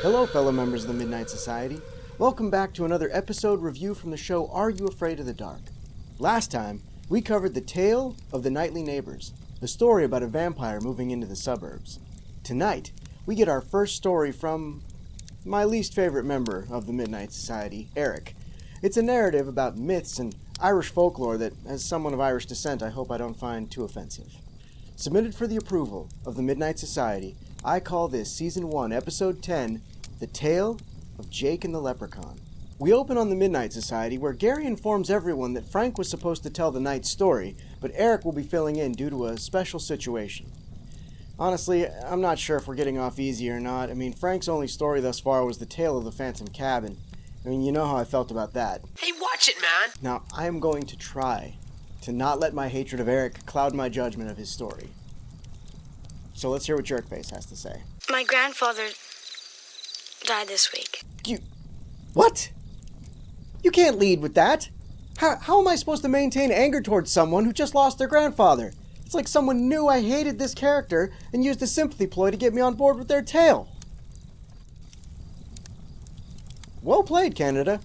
Hello, fellow members of the Midnight Society. Welcome back to another episode review from the show Are You Afraid of the Dark? Last time, we covered The Tale of the Nightly Neighbors, a story about a vampire moving into the suburbs. Tonight, we get our first story from my least favorite member of the Midnight Society, Eric. It's a narrative about myths and Irish folklore that, as someone of Irish descent, I hope I don't find too offensive. Submitted for the approval of the Midnight Society, I call this Season 1, Episode 10, The Tale of Jake and the Leprechaun. We open on the Midnight Society, where Gary informs everyone that Frank was supposed to tell the night's story, but Eric will be filling in due to a special situation. Honestly, I'm not sure if we're getting off easy or not. I mean, Frank's only story thus far was the tale of the Phantom Cabin. I mean, you know how I felt about that. Hey, watch it, man! Now, I am going to try to not let my hatred of Eric cloud my judgment of his story. So let's hear what Jerkface has to say. My grandfather died this week. What? You can't lead with that. How am I supposed to maintain anger towards someone who just lost their grandfather? It's like someone knew I hated this character and used a sympathy ploy to get me on board with their tale. Well played, Canada.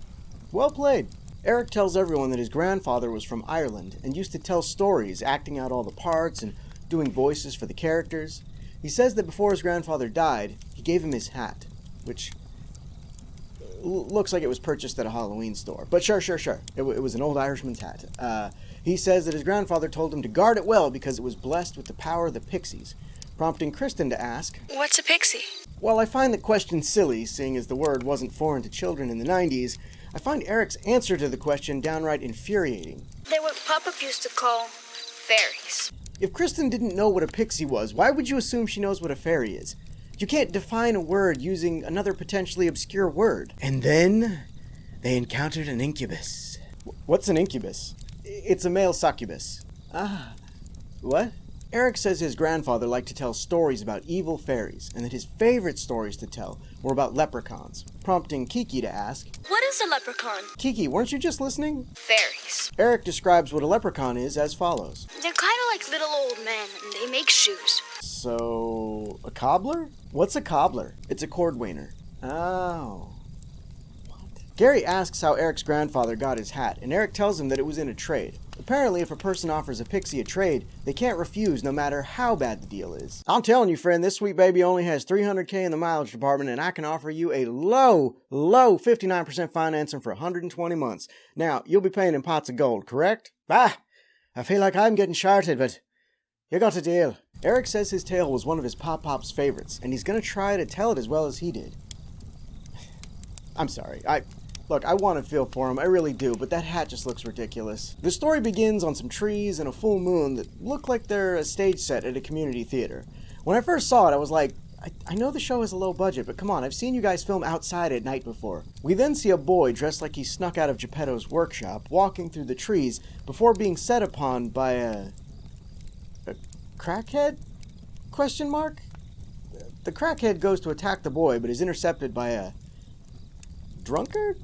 Well played. Eric tells everyone that his grandfather was from Ireland and used to tell stories, acting out all the parts and doing voices for the characters. He says that before his grandfather died, he gave him his hat, which looks like it was purchased at a Halloween store. But sure. It was an old Irishman's hat. He says that his grandfather told him to guard it well because it was blessed with the power of the pixies, prompting Kristen to ask, What's a pixie? While I find the question silly, seeing as the word wasn't foreign to children in the 90s, I find Eric's answer to the question downright infuriating. They're what Papa used to call fairies. If Kristen didn't know what a pixie was, why would you assume she knows what a fairy is? You can't define a word using another potentially obscure word. And then they encountered an incubus. What's an incubus? It's a male succubus. Ah, what? Eric says his grandfather liked to tell stories about evil fairies, and that his favorite stories to tell were about leprechauns, prompting Kiki to ask, What is a leprechaun? Kiki, weren't you just listening? Fairies. Eric describes what a leprechaun is as follows. They're kind of like little old men, and they make shoes. So, a cobbler? What's a cobbler? It's a cordwainer. Oh. What? Gary asks how Eric's grandfather got his hat, and Eric tells him that it was in a trade. Apparently, if a person offers a pixie a trade, they can't refuse no matter how bad the deal is. I'm telling you, friend, this sweet baby only has $300K in the mileage department, and I can offer you a low 59% financing for 120 months. Now, you'll be paying in pots of gold, correct? I feel like I'm getting shorted, but you got a deal. Eric says his tale was one of his Pop-Pop's favorites, and he's going to try to tell it as well as he did. I'm sorry, Look, I want to feel for him, I really do, but that hat just looks ridiculous. The story begins on some trees and a full moon that look like they're a stage set at a community theater. When I first saw it, I was like, I know the show has a low budget, but come on, I've seen you guys film outside at night before. We then see a boy dressed like he snuck out of Geppetto's workshop, walking through the trees before being set upon by a crackhead? Question mark? The crackhead goes to attack the boy, but is intercepted by a drunkard?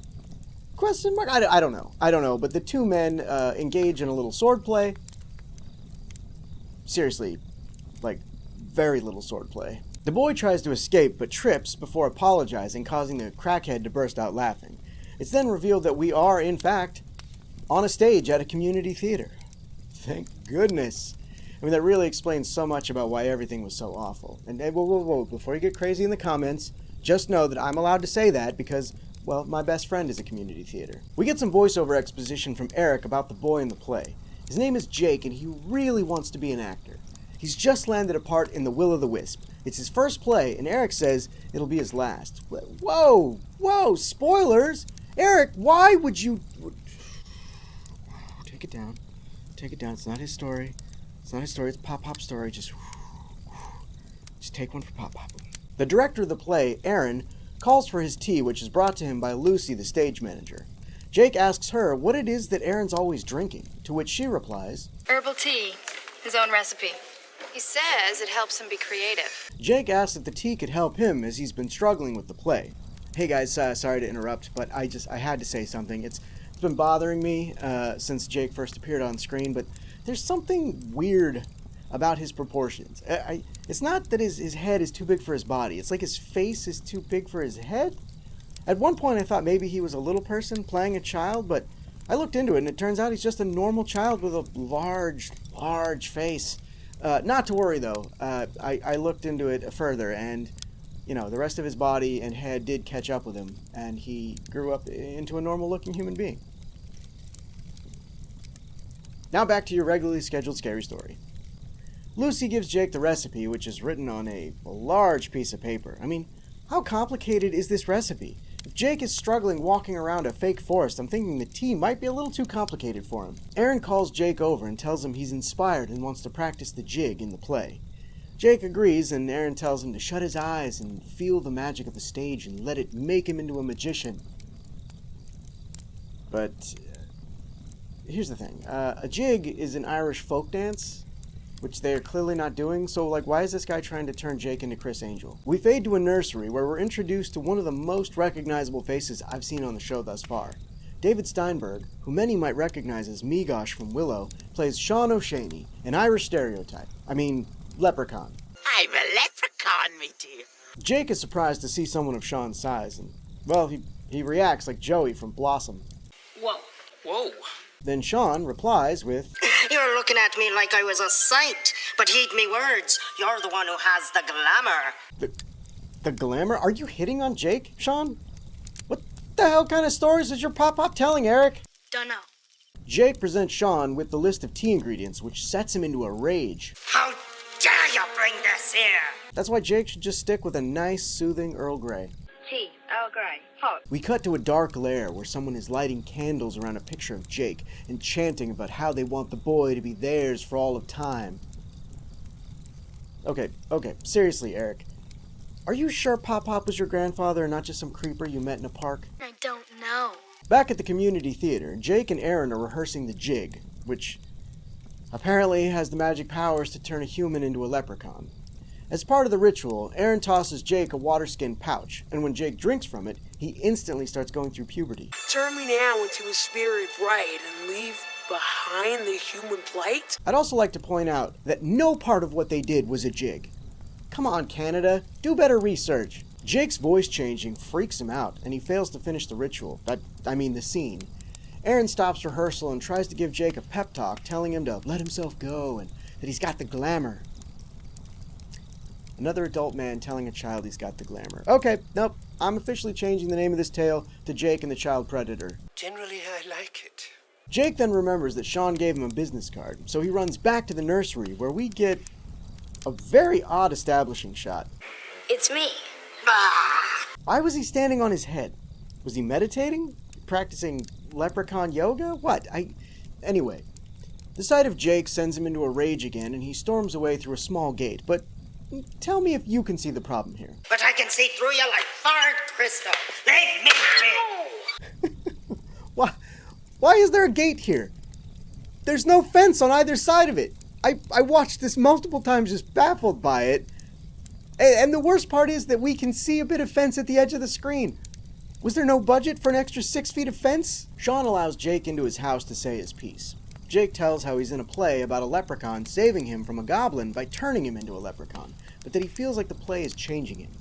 Question mark? I don't know, but the two men engage in a little swordplay. Seriously, like, very little swordplay. The boy tries to escape, but trips before apologizing, causing the crackhead to burst out laughing. It's then revealed that we are, in fact, on a stage at a community theater. Thank goodness. I mean, that really explains so much about why everything was so awful. And whoa, before you get crazy in the comments, just know that I'm allowed to say that because, well, my best friend is a community theater. We get some voiceover exposition from Eric about the boy in the play. His name is Jake, and he really wants to be an actor. He's just landed a part in The Will-o'-the-Wisp. It's his first play, and Eric says it'll be his last. Whoa, spoilers! Eric, why would you... Take it down. It's not his story. It's Pop-Pop's story. Just take one for Pop-Pop. The director of the play, Aaron, calls for his tea, which is brought to him by Lucy, the stage manager. Jake asks her what it is that Aaron's always drinking, to which she replies, Herbal tea, his own recipe. He says it helps him be creative. Jake asks if the tea could help him as he's been struggling with the play. Hey guys, sorry to interrupt, but I had to say something. It's been bothering me since Jake first appeared on screen, but there's something weird about his proportions. It's not that his head is too big for his body. It's like his face is too big for his head. At one point I thought maybe he was a little person playing a child, but I looked into it and it turns out he's just a normal child with a large face. Not to worry though. I looked into it further and, the rest of his body and head did catch up with him, and he grew up into a normal-looking human being. Now back to your regularly scheduled scary story. Lucy gives Jake the recipe, which is written on a large piece of paper. I mean, how complicated is this recipe? If Jake is struggling walking around a fake forest, I'm thinking the tea might be a little too complicated for him. Aaron calls Jake over and tells him he's inspired and wants to practice the jig in the play. Jake agrees, and Aaron tells him to shut his eyes and feel the magic of the stage and let it make him into a magician. But here's the thing. A jig is an Irish folk dance, which they're clearly not doing, so why is this guy trying to turn Jake into Chris Angel? We fade to a nursery where we're introduced to one of the most recognizable faces I've seen on the show thus far. David Steinberg, who many might recognize as Meegosh from Willow, plays Shawn O'Shaney, an Irish stereotype. Leprechaun. I'm a leprechaun, me dear. Jake is surprised to see someone of Shawn's size, and, he reacts like Joey from Blossom. Whoa. Then Shawn replies with, You're looking at me like I was a saint, but heed me words. You're the one who has the glamour. The glamour? Are you hitting on Jake, Shawn? What the hell kind of stories is your pop-pop telling, Eric? Don't know. Jake presents Shawn with the list of tea ingredients, which sets him into a rage. How dare you bring this here? That's why Jake should just stick with a nice, soothing Earl Grey. Tea, Earl Grey, hot. We cut to a dark lair where someone is lighting candles around a picture of Jake and chanting about how they want the boy to be theirs for all of time. Okay, seriously, Eric. Are you sure Pop-Pop was your grandfather and not just some creeper you met in a park? I don't know. Back at the community theater, Jake and Aaron are rehearsing the jig, which apparently has the magic powers to turn a human into a leprechaun. As part of the ritual, Aaron tosses Jake a water-skin pouch, and when Jake drinks from it, he instantly starts going through puberty. Turn me now into a spirit bright and leave behind the human plight. I'd also like to point out that no part of what they did was a jig. Come on, Canada, do better research. Jake's voice changing freaks him out, and he fails to finish the ritual. The scene. Aaron stops rehearsal and tries to give Jake a pep talk, telling him to let himself go and that he's got the glamour. Another adult man telling a child he's got the glamour. Okay, nope, I'm officially changing the name of this tale to Jake and the Child Predator. Generally, I like it. Jake then remembers that Shawn gave him a business card, so he runs back to the nursery where we get a very odd establishing shot. It's me. Why was he standing on his head? Was he meditating? Practicing leprechaun yoga? What? Anyway, the sight of Jake sends him into a rage again, and he storms away through a small gate. But tell me if you can see the problem here. But I can see through you like hard crystal. Leave me be. Why is there a gate here? There's no fence on either side of it. I watched this multiple times, just baffled by it. And the worst part is that we can see a bit of fence at the edge of the screen. Was there no budget for an extra 6 feet of fence? Shawn allows Jake into his house to say his piece. Jake tells how he's in a play about a leprechaun saving him from a goblin by turning him into a leprechaun, but that he feels like the play is changing him.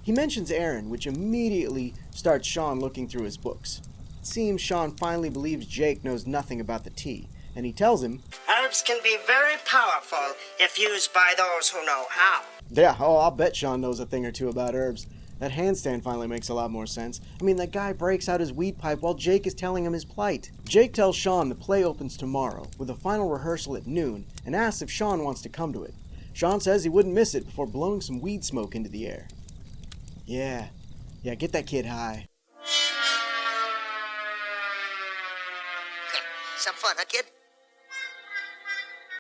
He mentions Aaron, which immediately starts Shawn looking through his books. It seems Shawn finally believes Jake knows nothing about the tea, and he tells him, Herbs can be very powerful if used by those who know how. Yeah, I'll bet Shawn knows a thing or two about herbs. That handstand finally makes a lot more sense. That guy breaks out his weed pipe while Jake is telling him his plight. Jake tells Shawn the play opens tomorrow, with a final rehearsal at noon, and asks if Shawn wants to come to it. Shawn says he wouldn't miss it before blowing some weed smoke into the air. Yeah, get that kid high. Some fun, huh, kid?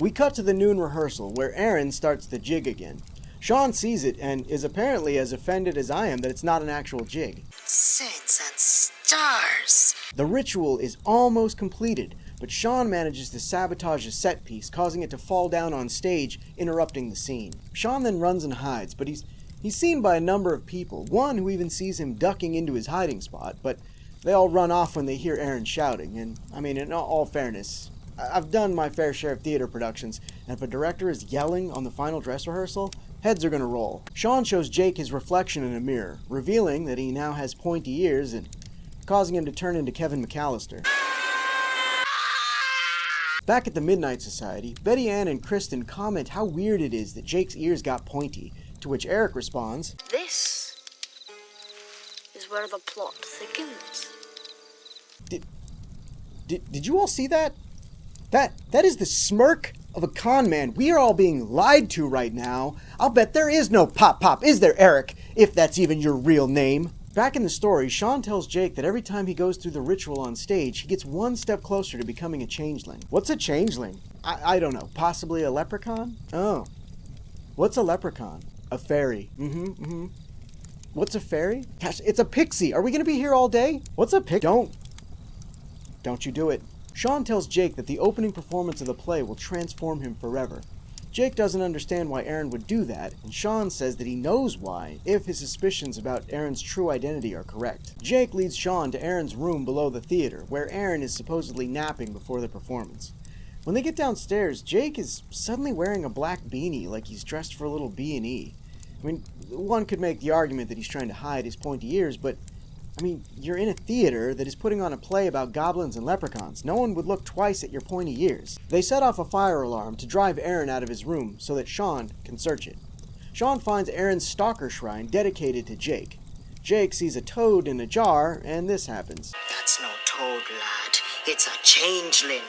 We cut to the noon rehearsal, where Aaron starts the jig again. Shawn sees it and is apparently as offended as I am that it's not an actual jig. Saints and stars. The ritual is almost completed, but Shawn manages to sabotage a set piece, causing it to fall down on stage, interrupting the scene. Shawn then runs and hides, but he's seen by a number of people, one who even sees him ducking into his hiding spot, but they all run off when they hear Aaron shouting, and, in all fairness, I've done my fair share of theater productions, and if a director is yelling on the final dress rehearsal, heads are gonna roll. Shawn shows Jake his reflection in a mirror, revealing that he now has pointy ears and causing him to turn into Kevin McAllister. Back at the Midnight Society, Betty Ann and Kristen comment how weird it is that Jake's ears got pointy, to which Eric responds, This is where the plot thickens. Did you all see that? That is the smirk of a con man. We are all being lied to right now. I'll bet there is no Pop, is there, Eric? If that's even your real name. Back in the story, Shawn tells Jake that every time he goes through the ritual on stage, he gets one step closer to becoming a changeling. What's a changeling? I don't know. Possibly a leprechaun? Oh. What's a leprechaun? A fairy. What's a fairy? Gosh, it's a pixie. Are we going to be here all day? What's a pixie? Don't you do it. Shawn tells Jake that the opening performance of the play will transform him forever. Jake doesn't understand why Aaron would do that, and Shawn says that he knows why, if his suspicions about Aaron's true identity are correct. Jake leads Shawn to Aaron's room below the theater, where Aaron is supposedly napping before the performance. When they get downstairs, Jake is suddenly wearing a black beanie like he's dressed for a little B&E. I mean, one could make the argument that he's trying to hide his pointy ears, but I mean, you're in a theater that is putting on a play about goblins and leprechauns. No one would look twice at your pointy ears. They set off a fire alarm to drive Aaron out of his room so that Shawn can search it. Shawn finds Aaron's stalker shrine dedicated to Jake. Jake sees a toad in a jar, and this happens. That's no toad, lad. It's a changeling.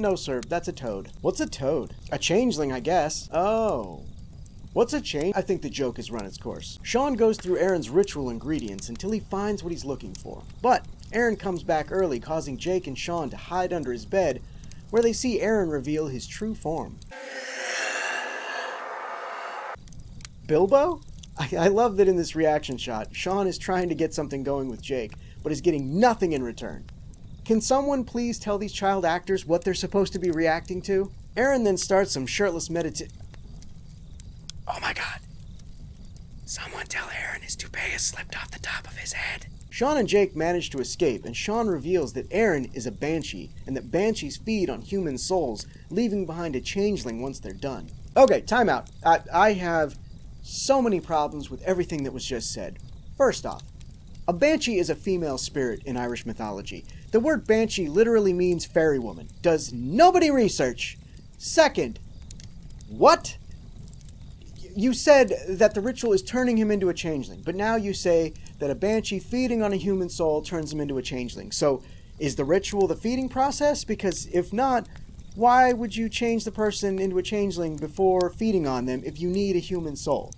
No sir, that's a toad. What's a toad? A changeling, I guess. Oh. What's a change? I think the joke has run its course. Shawn goes through Aaron's ritual ingredients until he finds what he's looking for. But Aaron comes back early, causing Jake and Shawn to hide under his bed, where they see Aaron reveal his true form. Bilbo? I love that in this reaction shot, Shawn is trying to get something going with Jake, but is getting nothing in return. Can someone please tell these child actors what they're supposed to be reacting to? Aaron then starts some shirtless Oh my god. Someone tell Aaron his toupee has slipped off the top of his head. Shawn and Jake manage to escape, and Shawn reveals that Aaron is a banshee, and that banshees feed on human souls, leaving behind a changeling once they're done. Okay, time out. I have so many problems with everything that was just said. First off, a banshee is a female spirit in Irish mythology. The word banshee literally means fairy woman. Does nobody research? Second, what? You said that the ritual is turning him into a changeling, but now you say that a banshee feeding on a human soul turns him into a changeling. So, is the ritual the feeding process? Because if not, why would you change the person into a changeling before feeding on them if you need a human soul?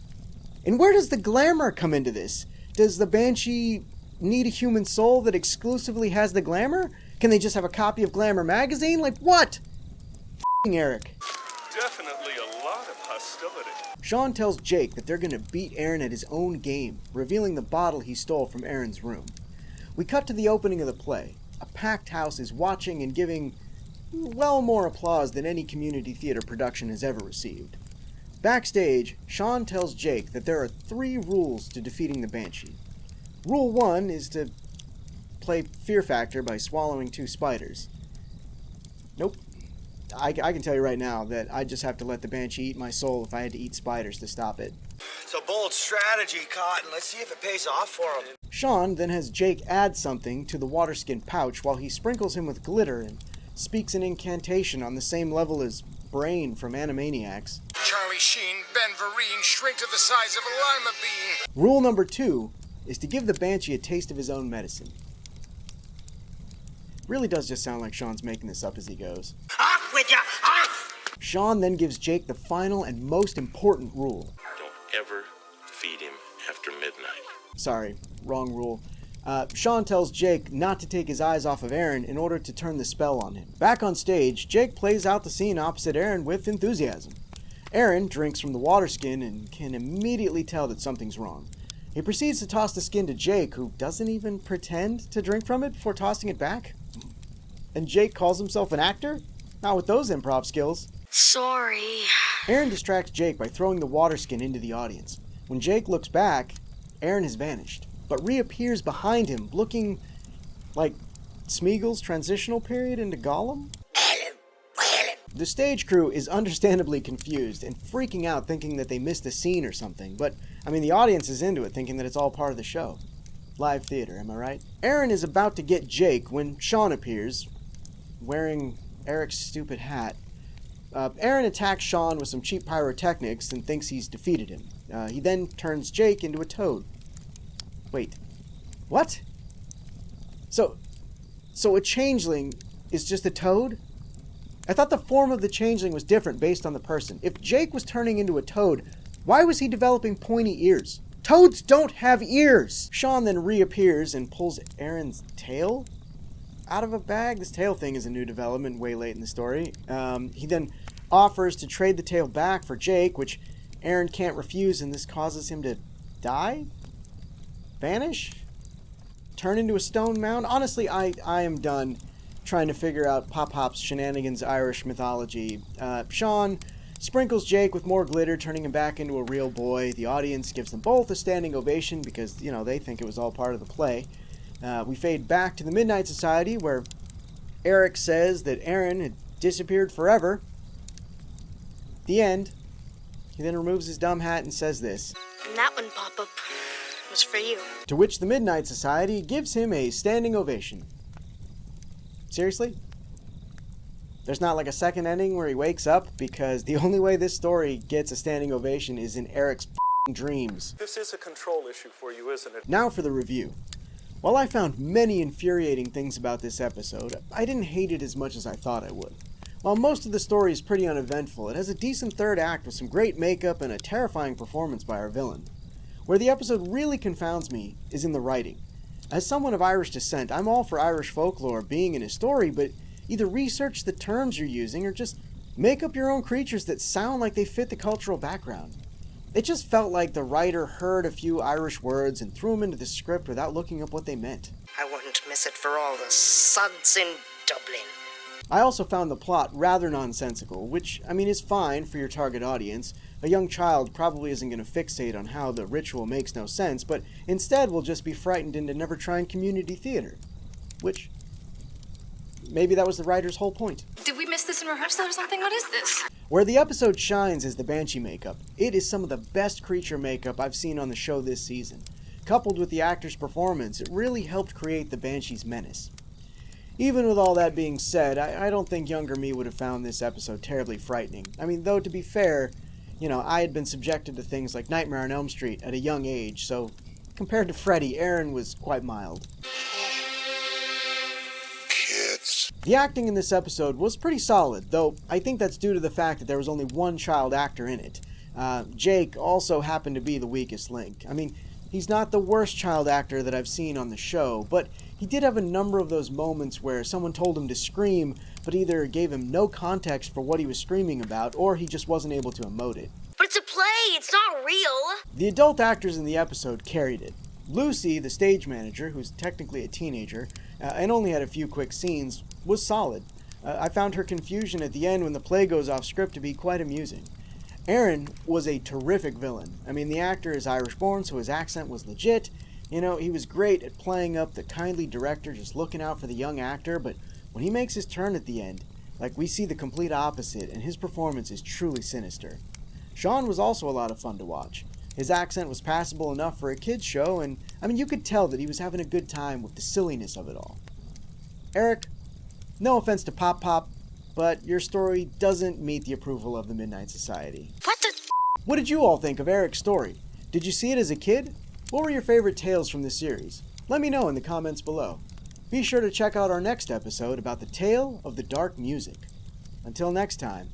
And where does the glamour come into this? Does the banshee need a human soul that exclusively has the glamour? Can they just have a copy of Glamour magazine? Like what? Eric. Definitely a lot of hostility. Shawn tells Jake that they're going to beat Aaron at his own game, revealing the bottle he stole from Aaron's room. We cut to the opening of the play. A packed house is watching and giving, well, more applause than any community theater production has ever received. Backstage, Shawn tells Jake that there are 3 rules to defeating the Banshee. Rule 1 is to play Fear Factor by swallowing 2 spiders. Nope. I can tell you right now that I'd just have to let the Banshee eat my soul if I had to eat spiders to stop it. It's a bold strategy, Cotton. Let's see if it pays off for him. Shawn then has Jake add something to the waterskin pouch while he sprinkles him with glitter and speaks an incantation on the same level as Brain from Animaniacs. Charlie Sheen, Ben Vereen, shrink to the size of a lima bean. Rule number 2 is to give the Banshee a taste of his own medicine. Really does just sound like Shawn's making this up as he goes. Off with ya! Off! Shawn then gives Jake the final and most important rule. Don't ever feed him after midnight. Sorry, wrong rule. Shawn tells Jake not to take his eyes off of Aaron in order to turn the spell on him. Back on stage, Jake plays out the scene opposite Aaron with enthusiasm. Aaron drinks from the water skin and can immediately tell that something's wrong. He proceeds to toss the skin to Jake, who doesn't even pretend to drink from it before tossing it back. And Jake calls himself an actor? Not with those improv skills. Sorry. Aaron distracts Jake by throwing the water skin into the audience. When Jake looks back, Aaron has vanished, but reappears behind him, looking like Smeagol's transitional period into Gollum? The stage crew is understandably confused and freaking out thinking that they missed a scene or something, but, I mean, the audience is into it thinking that it's all part of the show. Live theater, am I right? Aaron is about to get Jake when Shawn appears, wearing Eric's stupid hat. Aaron attacks Shawn with some cheap pyrotechnics and thinks he's defeated him. He then turns Jake into a toad. Wait, what? So a changeling is just a toad? I thought the form of the changeling was different based on the person. If Jake was turning into a toad, why was he developing pointy ears? Toads don't have ears! Shawn then reappears and pulls Aaron's tail out of a bag. This tail thing is a new development way late in the story. He then offers to trade the tail back for Jake, which Aaron can't refuse, and this causes him to die? Vanish? Turn into a stone mound? Honestly, I am done trying to figure out Pop Hop's shenanigans Irish mythology. Shawn sprinkles Jake with more glitter, turning him back into a real boy. The audience gives them both a standing ovation because, you know, they think it was all part of the play. We fade back to the Midnight Society, where Eric says that Aaron had disappeared forever. The end. He then removes his dumb hat and says this. And that one, Pop-Up, was for you. To which the Midnight Society gives him a standing ovation. Seriously? There's not like a second ending where he wakes up? Because the only way this story gets a standing ovation is in Eric's dreams. This is a control issue for you, isn't it? Now for the review. While I found many infuriating things about this episode, I didn't hate it as much as I thought I would. While most of the story is pretty uneventful, it has a decent third act with some great makeup and a terrifying performance by our villain. Where the episode really confounds me is in the writing. As someone of Irish descent, I'm all for Irish folklore being in a story, but either research the terms you're using or just make up your own creatures that sound like they fit the cultural background. It just felt like the writer heard a few Irish words and threw them into the script without looking up what they meant. I wouldn't miss it for all the suds in Dublin. I also found the plot rather nonsensical, which, I mean, is fine for your target audience. A young child probably isn't going to fixate on how the ritual makes no sense, but instead will just be frightened into never trying community theater. Which, maybe that was the writer's whole point. Did we miss this in rehearsal or something? What is this? Where the episode shines is the banshee makeup. It is some of the best creature makeup I've seen on the show this season. Coupled with the actor's performance, it really helped create the banshee's menace. Even with all that being said, I don't think younger me would have found this episode terribly frightening. I mean, though to be fair, you know, I had been subjected to things like Nightmare on Elm Street at a young age, so compared to Freddy, Aaron was quite mild. Kids. The acting in this episode was pretty solid, though I think that's due to the fact that there was only one child actor in it. Jake also happened to be the weakest link. I mean, he's not the worst child actor that I've seen on the show, but he did have a number of those moments where someone told him to scream, but either gave him no context for what he was screaming about, or he just wasn't able to emote it. But it's a play, it's not real. The adult actors in the episode carried it. Lucy, the stage manager, who's technically a teenager, and only had a few quick scenes, was solid. I found her confusion at the end when the play goes off script to be quite amusing. Aaron was a terrific villain. I mean, the actor is Irish-born, so his accent was legit. You know, he was great at playing up the kindly director just looking out for the young actor, but when he makes his turn at the end, like, we see the complete opposite, and his performance is truly sinister. Shawn was also a lot of fun to watch. His accent was passable enough for a kid's show, and, I mean, you could tell that he was having a good time with the silliness of it all. Eric, no offense to Pop Pop, but your story doesn't meet the approval of the Midnight Society. What the? What did you all think of Eric's story? Did you see it as a kid? What were your favorite tales from the series? Let me know in the comments below. Be sure to check out our next episode about the tale of the dark music. Until next time,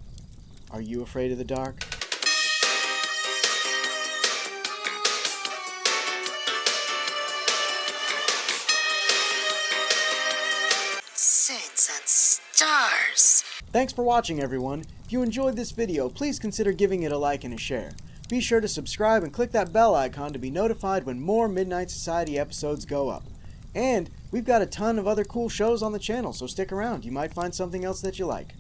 are you afraid of the dark? Saints and stars. Thanks for watching, everyone. If you enjoyed this video, please consider giving it a like and a share. Be sure to subscribe and click that bell icon to be notified when more Midnight Society episodes go up. And we've got a ton of other cool shows on the channel, so stick around. You might find something else that you like.